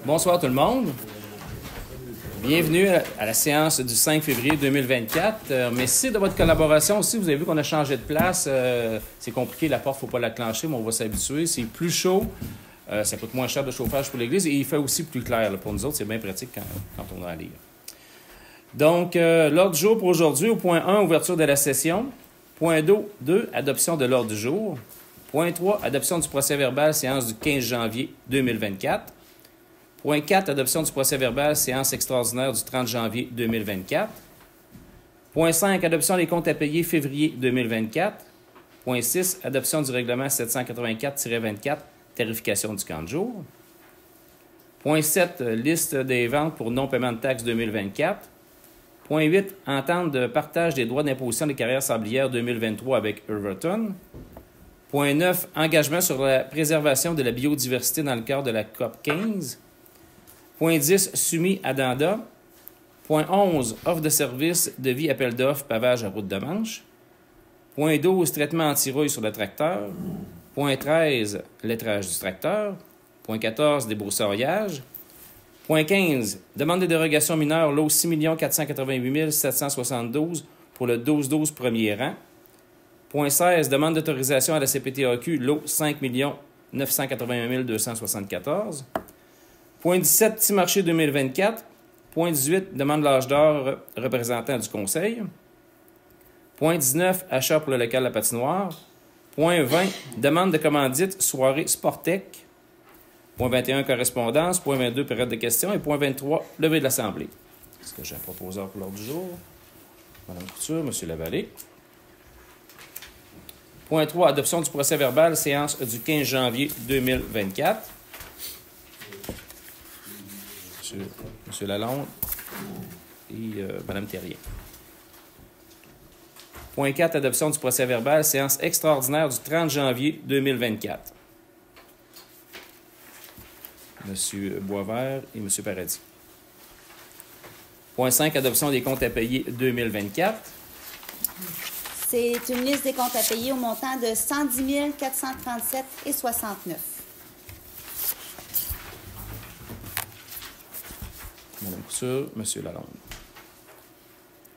Bonsoir tout le monde. Bienvenue à la séance du 5 février 2024. Merci de votre collaboration aussi. Vous avez vu qu'on a changé de place. C'est compliqué, la porte, il ne faut pas la clencher, mais on va s'habituer. C'est plus chaud. Ça coûte moins cher de chauffage pour l'Église et il fait aussi plus clair. Là. Pour nous autres, c'est bien pratique quand on a à lire. Donc, l'ordre du jour pour aujourd'hui, au point 1, ouverture de la session. Point 2, adoption de l'ordre du jour. Point 3, adoption du procès-verbal, séance du 15 janvier 2024. Point 4, adoption du procès-verbal, séance extraordinaire du 30 janvier 2024. Point 5, adoption des comptes à payer février 2024. Point 6, adoption du règlement 784-24, tarification du camp de jour. Point 7, liste des ventes pour non-paiement de taxes 2024. Point 8, entente de partage des droits d'imposition des carrières sablières 2023 avec Everton. Point 9, engagement sur la préservation de la biodiversité dans le cadre de la COP 15. Point 10, soumis addenda. Point 11, offre de service, devis, appel d'offres, pavage à route de Manche. Point 12, traitement anti-rouille sur le tracteur. Point 13, lettrage du tracteur. Point 14, débroussaillage. Point 15, demande de dérogation mineure, lot 6 488 772 pour le 12-12 premier rang. Point 16, demande d'autorisation à la CPTAQ, lot 5 981 274. Point 17, petit marché 2024. Point 18, demande l'âge d'or représentant du Conseil. Point 19, achat pour le local La Patinoire. Point 20, demande de commandite, soirée Sportec. Point 21, correspondance. Point 22, période de questions. Et point 23, levée de l'Assemblée. Est-ce que j'ai un proposeur pour l'ordre du jour? Mme Couture, M. Lavallée. Point 3, adoption du procès-verbal, séance du 15 janvier 2024. M. Lalonde et Mme Thérien. Point 4, adoption du procès-verbal, séance extraordinaire du 30 janvier 2024. M. Boisvert et M. Paradis. Point 5, adoption des comptes à payer 2024. C'est une liste des comptes à payer au montant de 110 437,69. Mme Couture, M. Lalonde.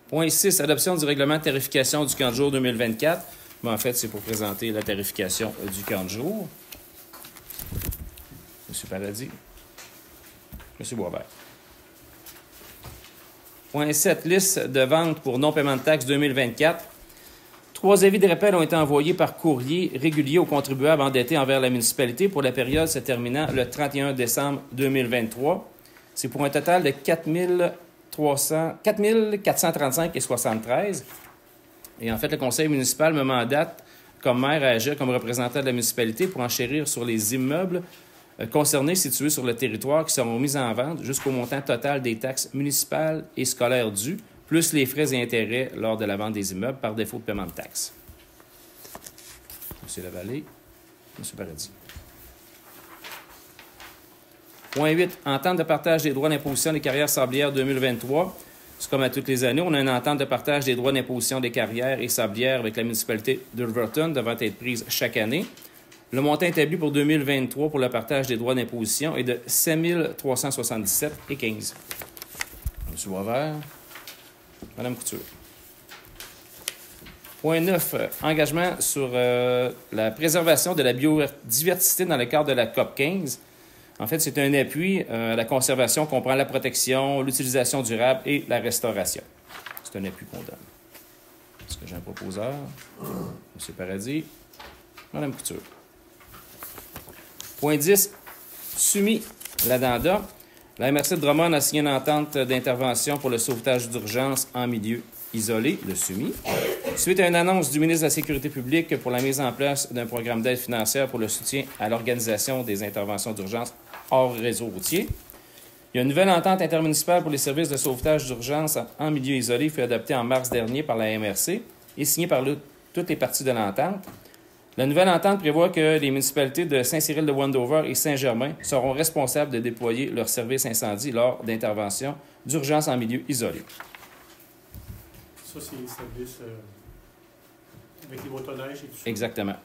Point 6, adoption du règlement de tarification du camp de jour 2024. Mais en fait, c'est pour présenter la tarification du camp de jour. M. Paradis. M. Boisvert. Point 7, liste de vente pour non-paiement de taxes 2024. 3 avis de rappel ont été envoyés par courrier régulier aux contribuables endettés envers la municipalité pour la période se terminant le 31 décembre 2023. C'est pour un total de 4 435,73. Et en fait, le conseil municipal me mandate comme maire à agir comme représentant de la municipalité pour enchérir sur les immeubles concernés situés sur le territoire qui seront mis en vente jusqu'au montant total des taxes municipales et scolaires dues, plus les frais et intérêts lors de la vente des immeubles par défaut de paiement de taxes. M. Lavallée, M. Paradis. Point 8, entente de partage des droits d'imposition des carrières sablières 2023. C'est comme à toutes les années, on a une entente de partage des droits d'imposition des carrières et sablières avec la municipalité d'Ulverton devant être prise chaque année. Le montant établi pour 2023 pour le partage des droits d'imposition est de 7 377,15. M. Boisvert. Mme Couture. Point 9, engagement sur la préservation de la biodiversité dans le cadre de la COP 15. En fait, c'est un appui à la conservation qui comprend la protection, l'utilisation durable et la restauration. C'est un appui qu'on donne. Est-ce que j'ai un proposeur? M. Paradis. Mme Couture. Point 10, soumis l'addenda. La MRC de Drummond a signé une entente d'intervention pour le sauvetage d'urgence en milieu isolé, le SUMI, suite à une annonce du ministre de la Sécurité publique pour la mise en place d'un programme d'aide financière pour le soutien à l'organisation des interventions d'urgence hors réseau routier. Il y a une nouvelle entente intermunicipale pour les services de sauvetage d'urgence en milieu isolé, fut adoptée en mars dernier par la MRC et signée par toutes les parties de l'entente. La nouvelle entente prévoit que les municipalités de Saint-Cyril-de-Wendover et Saint-Germain seront responsables de déployer leurs services incendie lors d'interventions d'urgence en milieu isolé. Ça, c'est les services avec les motoneiges et tout ça. Exactement.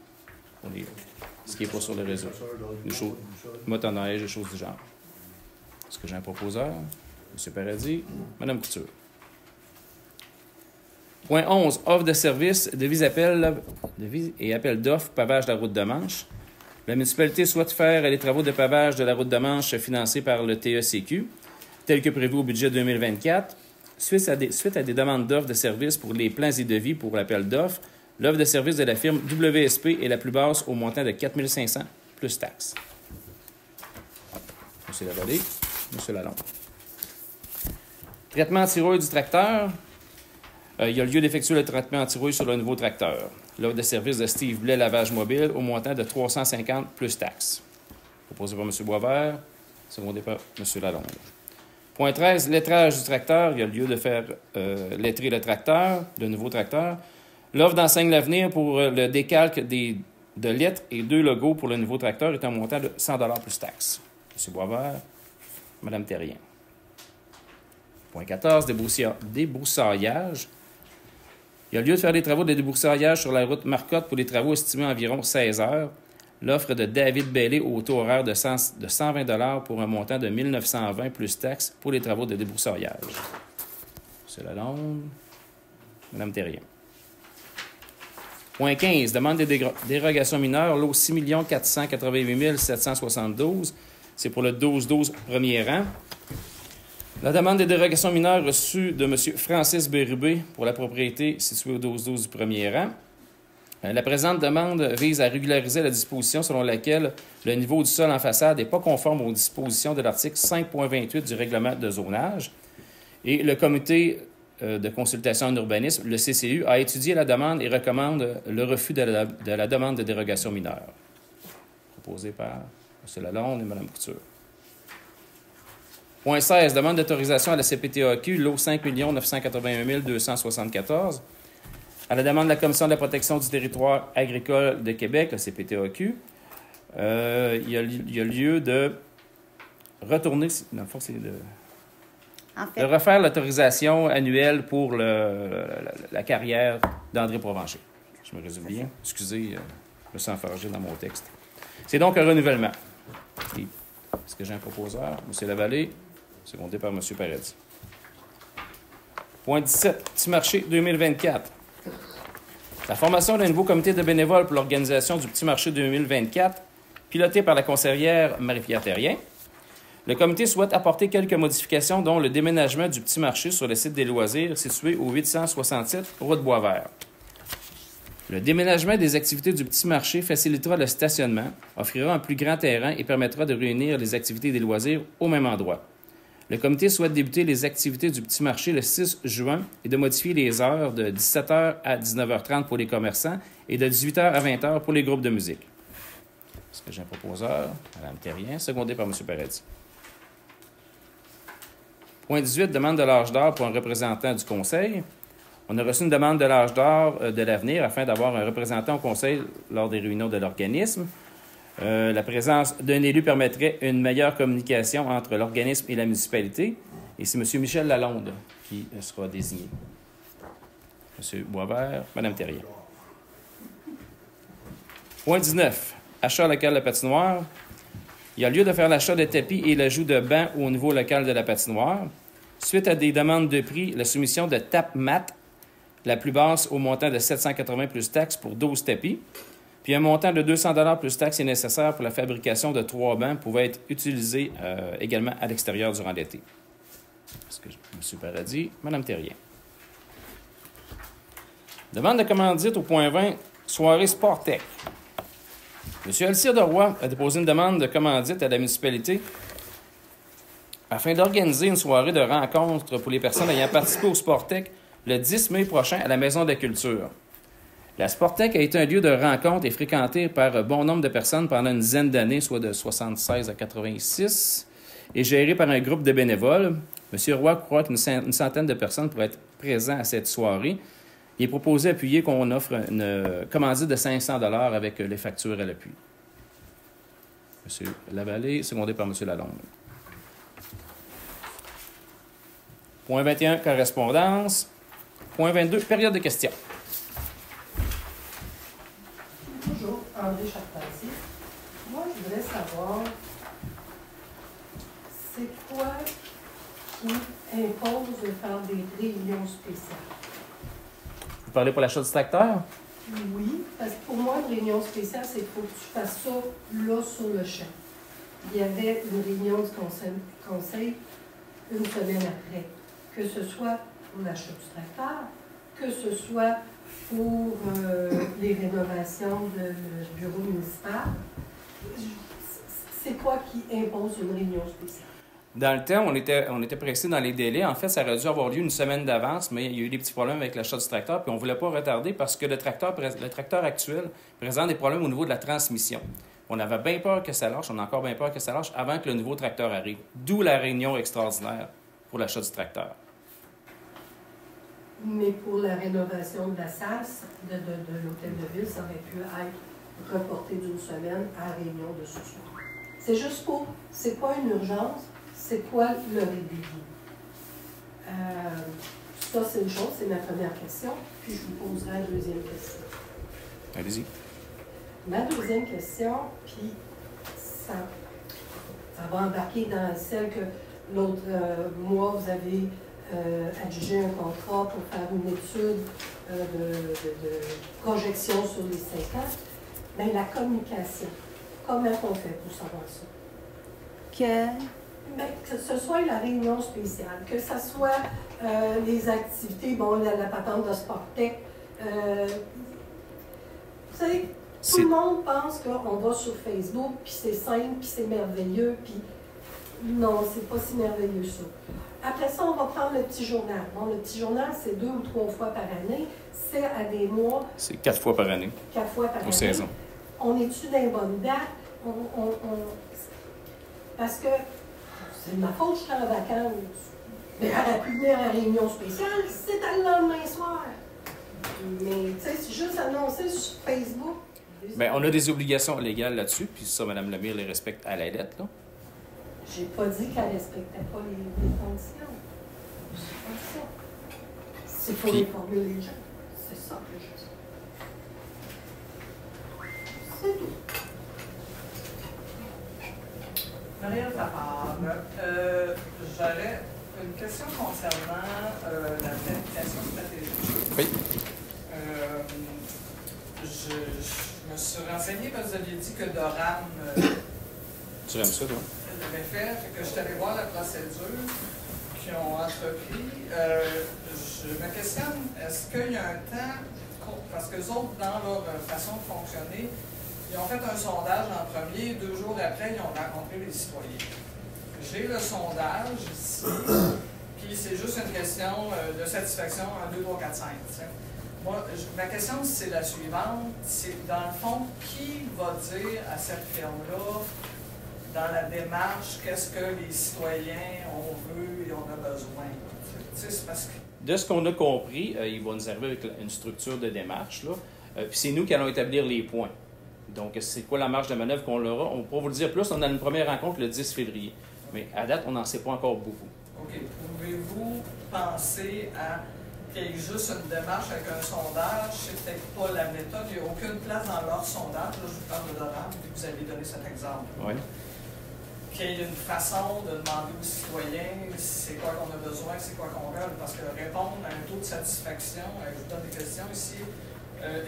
Ce qui n'est pas sur le réseau. Les choses, motoneige, des choses du genre. Est-ce que j'ai un proposeur? M. Paradis. Mme Couture. Point 11. Offre de service, devis et appel d'offres, pavage de la route de Manche. La municipalité souhaite faire les travaux de pavage de la route de Manche financés par le TECQ, tels que prévu au budget 2024. Suite à des demandes d'offres de services pour les plans et devis pour l'appel d'offres, l'offre de service de la firme WSP est la plus basse au montant de 4 500 plus taxes. M. Lavallée, M. Lalonde. Traitement anti-rouille du tracteur. Il y a lieu d'effectuer le traitement anti-rouille sur le nouveau tracteur. L'offre de service de Steve Blais Lavage Mobile au montant de 350 plus taxes. Proposé par M. Boisvert, secondé par M. Lalonde. Point 13, lettrage du tracteur. Il y a lieu de faire lettrer le tracteur, le nouveau tracteur. L'offre d'Enseigne l'Avenir pour le décalque de lettres et 2 logos pour le nouveau tracteur est un montant de 100 $ plus taxes. M. Boisvert, Mme Terrien. Point 14, débroussaillage. Il y a lieu de faire des travaux de débroussaillage sur la route Marcotte pour les travaux estimés à environ 16 heures. L'offre de David Bailey au taux horaire de 120 $ pour un montant de 1 920 plus taxes pour les travaux de débroussaillage. M. Lalonde, Mme Terrien. Point 15, demande de dérogation mineure, lot 6 488 772. C'est pour le 12-12 premier rang. La demande de dérogation mineure reçue de M. Francis Bérubé pour la propriété située au 12-12 du premier rang. La présente demande vise à régulariser la disposition selon laquelle le niveau du sol en façade n'est pas conforme aux dispositions de l'article 5.28 du règlement de zonage. Et le comité de consultation en urbanisme, le CCU, a étudié la demande et recommande le refus de la demande de dérogation mineure. Proposé par M. Lalonde et Mme Couture. Point 16, demande d'autorisation à la CPTAQ, lot 5 981 274. À la demande de la Commission de la protection du territoire agricole de Québec, la CPTAQ, il y a lieu de retourner, dans le fond, c'est de refaire l'autorisation annuelle pour la carrière d'André Provencher. Je me résume bien. Excusez, je me sens enfargé dans mon texte. C'est donc un renouvellement. Est-ce que j'ai un proposeur? M. Lavallée, secondé par M. Paradis. Point 17, Petit marché 2024. La formation d'un nouveau comité de bénévoles pour l'organisation du Petit marché 2024, piloté par la conseillère Marie-Pierre Terrien. Le comité souhaite apporter quelques modifications, dont le déménagement du Petit marché sur le site des loisirs situé au 867 route Boisvert. Le déménagement des activités du Petit marché facilitera le stationnement, offrira un plus grand terrain et permettra de réunir les activités des loisirs au même endroit. Le comité souhaite débuter les activités du Petit marché le 6 juin et de modifier les heures de 17h à 19h30 pour les commerçants et de 18h à 20h pour les groupes de musique. Est-ce que j'ai un proposeur? Mme Terrien, secondé par M. Paradis. Point 18, demande de l'âge d'or pour un représentant du Conseil. On a reçu une demande de l'âge d'or de l'avenir afin d'avoir un représentant au Conseil lors des réunions de l'organisme. La présence d'un élu permettrait une meilleure communication entre l'organisme et la municipalité. Et c'est M. Michel Lalonde qui sera désigné. M. Boisvert, Mme Terrien. Point 19, achat local de la patinoire. Il y a lieu de faire l'achat de tapis et l'ajout de bancs au niveau local de la patinoire. Suite à des demandes de prix, la soumission de TAP-MAT, la plus basse au montant de 780 plus taxes pour 12 tapis. Puis un montant de 200 $ plus taxes est nécessaire pour la fabrication de 3 bancs pouvant être utilisés également à l'extérieur durant l'été. Est-ce que M. Paradis, Mme Terrien. Demande de commandite au point 20, soirée Sportec. M. Alcide Roy a déposé une demande de commandite à la municipalité afin d'organiser une soirée de rencontre pour les personnes ayant participé au Sportec le 10 mai prochain à la Maison de la Culture. La Sportec a été un lieu de rencontre et fréquenté par bon nombre de personnes pendant une dizaine d'années, soit de 76 à 86, et géré par un groupe de bénévoles. M. Roy croit qu'une centaine de personnes pourraient être présentes à cette soirée. Il est proposé d'appuyer qu'on offre une commandite de 500 $ avec les factures à l'appui. M. Lavallée, secondé par M. Lalonde. Point 21, correspondance. Point 22, période de questions. Bonjour, André Charpentier. Moi, je voudrais savoir c'est quoi qui impose de faire des réunions spéciales? Vous parlez pour l'achat du tracteur? Oui, parce que pour moi, une réunion spéciale, c'est qu'il faut que tu fasses ça là sur le champ. Il y avait une réunion du conseil une semaine après, que ce soit pour l'achat du tracteur, que ce soit pour les rénovations du bureau municipal. C'est quoi qui impose une réunion spéciale? Dans le temps, on était pressé dans les délais. En fait, ça aurait dû avoir lieu une semaine d'avance, mais il y a eu des petits problèmes avec l'achat du tracteur, puis on ne voulait pas retarder parce que le tracteur actuel présente des problèmes au niveau de la transmission. On avait bien peur que ça lâche, on a encore bien peur que ça lâche avant que le nouveau tracteur arrive. D'où la réunion extraordinaire pour l'achat du tracteur. Mais pour la rénovation de la SAS, de l'hôtel de ville, ça aurait pu être reporté d'une semaine à la réunion de ce soir. C'est juste pour, c'est quoi une urgence, c'est quoi le rébellion. Ça, c'est une chose, c'est ma première question, puis je vous poserai la deuxième question. Allez-y. Ma deuxième question, puis ça va embarquer dans celle que l'autre mois, vous avez adjugé un contrat pour faire une étude de projection sur les 5 ans. Bien, la communication, comment on fait pour savoir ça? Bien, que ce soit la réunion spéciale, que ce soit les activités, bon, la patente de Sportec. Vous savez, tout le monde pense qu'on va sur Facebook, puis c'est simple, puis c'est merveilleux, puis non, c'est pas si merveilleux ça. Après ça, on va prendre le petit journal. Bon, le petit journal, c'est 2 ou 3 fois par année. C'est à des mois. C'est 4 fois par année. 4 fois par année. Aux saisons. On est-tu dans les bonnes dates? Parce que c'est de ma faute, je suis en vacances. Mais elle aurait pu venir à la réunion spéciale, c'est le lendemain soir. Mais, tu sais, c'est juste annoncé sur Facebook. Bien, on a des obligations légales là-dessus, puis ça, Mme Lemire les respecte à la lettre, là. J'ai pas dit qu'elle respectait pas les conditions. C'est pas ça. C'est pour informer les gens. C'est ça que je dis. C'est tout. Marie-Ève Lapard, j'aurais une question concernant la planification stratégique. Oui. Je me suis renseignée parce que vous aviez dit que Doram Tu aimes ça, toi? l'avait fait que je suis allée voir la procédure qu'ils ont entrepris. Je me questionne, est-ce qu'il y a un temps, parce que les autres, dans leur façon de fonctionner, ils ont fait un sondage en premier, 2 jours après, ils ont rencontré les citoyens. J'ai le sondage ici, puis c'est juste une question de satisfaction en 2, 3, 4, 5. T'sais. Moi, ma question, c'est la suivante. C'est, dans le fond, qui va dire à cette firme-là, dans la démarche, qu'est-ce que les citoyens on veut et on a besoin? C'est parce que... De ce qu'on a compris, il va nous arriver avec une structure de démarche, là. Puis c'est nous qui allons établir les points. Donc, c'est quoi la marge de manœuvre qu'on aura? On pourra vous le dire plus. On a une première rencontre le 10 février. Mais à date, on n'en sait pas encore beaucoup. OK. Pouvez-vous penser à qu'il y ait juste une démarche avec un sondage? C'est peut-être pas la méthode. Il n'y a aucune place dans leur sondage. Là, je vous parle de Doram, puis vous avez donné cet exemple. Oui. Qu'il y ait une façon de demander aux citoyens c'est quoi qu'on a besoin, c'est quoi qu'on veut, parce que répondre à un taux de satisfaction, je vous donne des questions ici,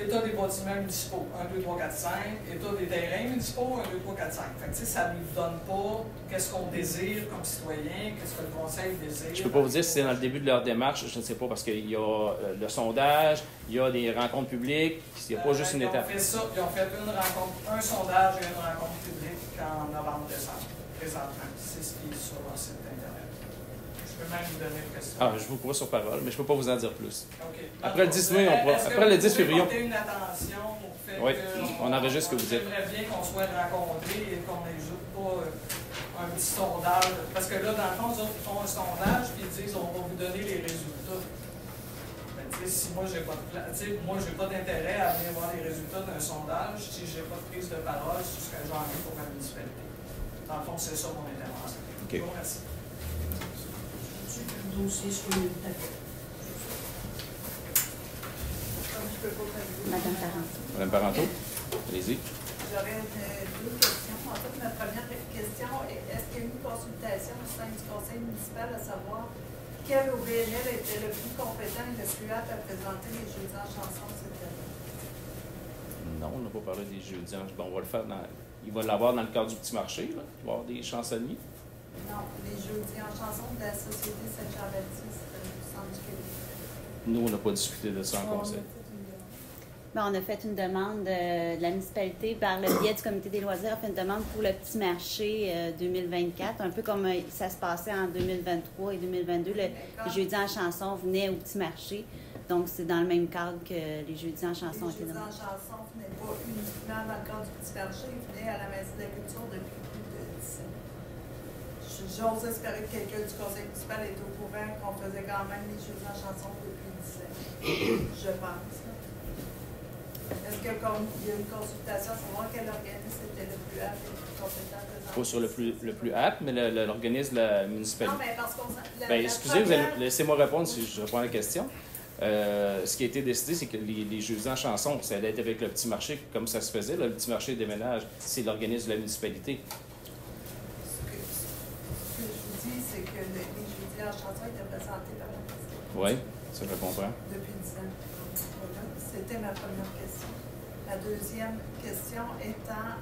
état des bâtiments municipaux, 1, 2, 3, 4, 5, état des terrains municipaux, 1, 2, 3, 4, 5. Fait que, ça ne nous donne pas qu'est-ce qu'on désire comme citoyen, qu'est-ce que le conseil désire. Je ne peux pas vous dire si c'est dans le début de leur démarche, je ne sais pas, parce qu'il y a le sondage, il y a des rencontres publiques, il n'y a pas juste une étape. Ils ont fait une rencontre, un sondage et une rencontre publique en novembre-décembre. Présentement, c'est ce qui est sur leur site Internet. Je peux même vous donner une question. Ah, je vous crois sur parole, mais je ne peux pas vous en dire plus. Okay. Après le 10 mai, on pourra. Après le 10 février. Est-ce que vous porter une attention au fait oui, que on enregistre ce que vous dites. J'aimerais bien qu'on soit rencontrés et qu'on n'ajoute pas un petit sondage. Parce que là, dans le fond, les autres, ils font un sondage et ils disent on va vous donner les résultats. Ben, si moi, j'ai pas d'intérêt à venir voir les résultats d'un sondage, si je n'ai pas de prise de parole sur ce que j'en ai pour ma municipalité. Dans le fond, c'est ça mon intervention. OK. Bon, merci. Dossier sur le tapis. Madame Parenteau. Madame Parenteau, allez-y. J'aurais deux questions. En fait, ma première question est, est-ce qu'il y a eu une consultation au sein du conseil municipal à savoir quel OBNL était le plus compétent et le plus apte à présenter les jeudis en chanson cette année? Non, on n'a pas parlé des jeudis. Bon, on va le faire il va l'avoir dans le cadre du petit marché, là. Il va y avoir des chansonniers. Non, les jeudis en chanson de la Société Saint-Jean-Baptiste du Centre du Québec. Nous, on n'a pas discuté de ça en conseil. On a fait une demande de la municipalité par le biais du comité des loisirs, a fait une demande pour le petit marché 2024, un peu comme ça se passait en 2023 et 2022. Les jeudis en chanson venaient au petit marché. Donc, c'est dans le même cadre que les jeudis en chanson étaient demandés. Les jeudis en chanson ne venaient pas uniquement dans le cadre du petit marché, ils venaient à la Maison de la Culture depuis plus de 10 ans. J'ose espérer que quelqu'un du conseil municipal est au courant qu'on faisait quand même les jeudis en chanson depuis 10 ans. Je pense. Est-ce qu'il y a une consultation pour voir quel organisme était le plus apte et le plus compétent? Pas sur le plus apte, mais l'organisme de la municipalité. Non, mais parce qu'on... Excusez, laissez-moi répondre si je reprends la question. Ce qui a été décidé, c'est que les jeudis en chanson, ça allait être avec le petit marché, comme ça se faisait. Là, le petit marché des ménages, c'est l'organisme de la municipalité. Ce que je vous dis, c'est que les jeudis en chanson étaient présentés par la municipalité. Oui, ça je comprends. Depuis 10 ans. Voilà. C'était ma première question. La deuxième question étant,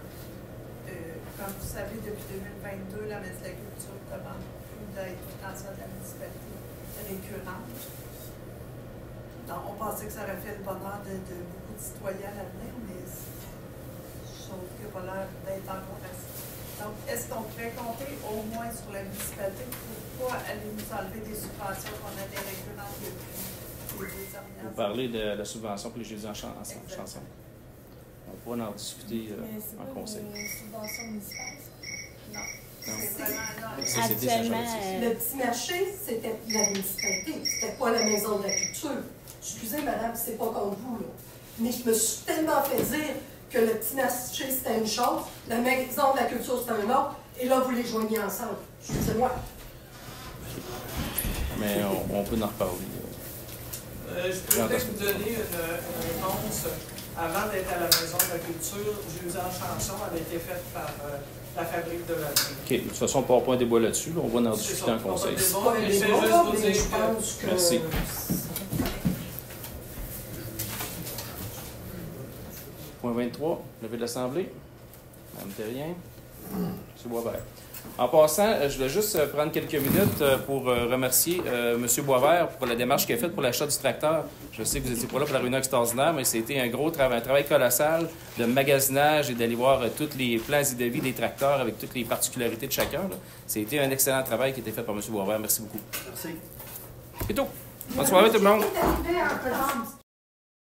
comme vous savez, depuis 2022, la Maison de la Culture demande plus d'aide financière de la municipalité récurrente. Donc, on pensait que ça aurait fait le bonheur de beaucoup de citoyens à l'avenir, mais chose qui n'a pas l'air d'être encore assez. Donc, est-ce qu'on pourrait compter au moins sur la municipalité pour ne pas aller nous enlever des subventions qu'on a des récurrentes depuis les 2 dernières années? Vous parlez de la subvention pour les jeudis en chanson. On pourra en discuter en conseil. Mais c'est pas une subvention municipale. Non. C'est vraiment Actuellement, Le petit marché, c'était la municipalité, c'était pas la Maison de la Culture. Excusez, madame, c'est pas contre vous, là. Mais je me suis tellement fait dire que le petit marché, c'était une chose, la Maison de la Culture, c'était un autre, et là, vous les joignez ensemble. Excusez-moi. Mais on peut en reparler. Je peux peut-être vous donner une réponse. Avant d'être à la Maison de la Culture, Jeudi en chanson avait été faite par la Fabrique de Vallée. OK. De toute façon, on ne pourra pas un débat là-dessus. On va en discuter en conseil. C'est pas un débat, mais je pense que... Merci. Point 23, levé de l'Assemblée. Mme Terrien. M. Boisvert. En passant, je voulais juste prendre quelques minutes pour remercier M. Boisvert pour la démarche qu'il a faite pour l'achat du tracteur. Je sais que vous n'étiez pas là pour la réunion extraordinaire, mais c'était un gros travail, un travail colossal de magasinage et d'aller voir tous les plans et devis des tracteurs avec toutes les particularités de chacun. C'était un excellent travail qui a été fait par M. Boisvert. Merci beaucoup. Merci. C'est tout. Bonne soirée tout le monde.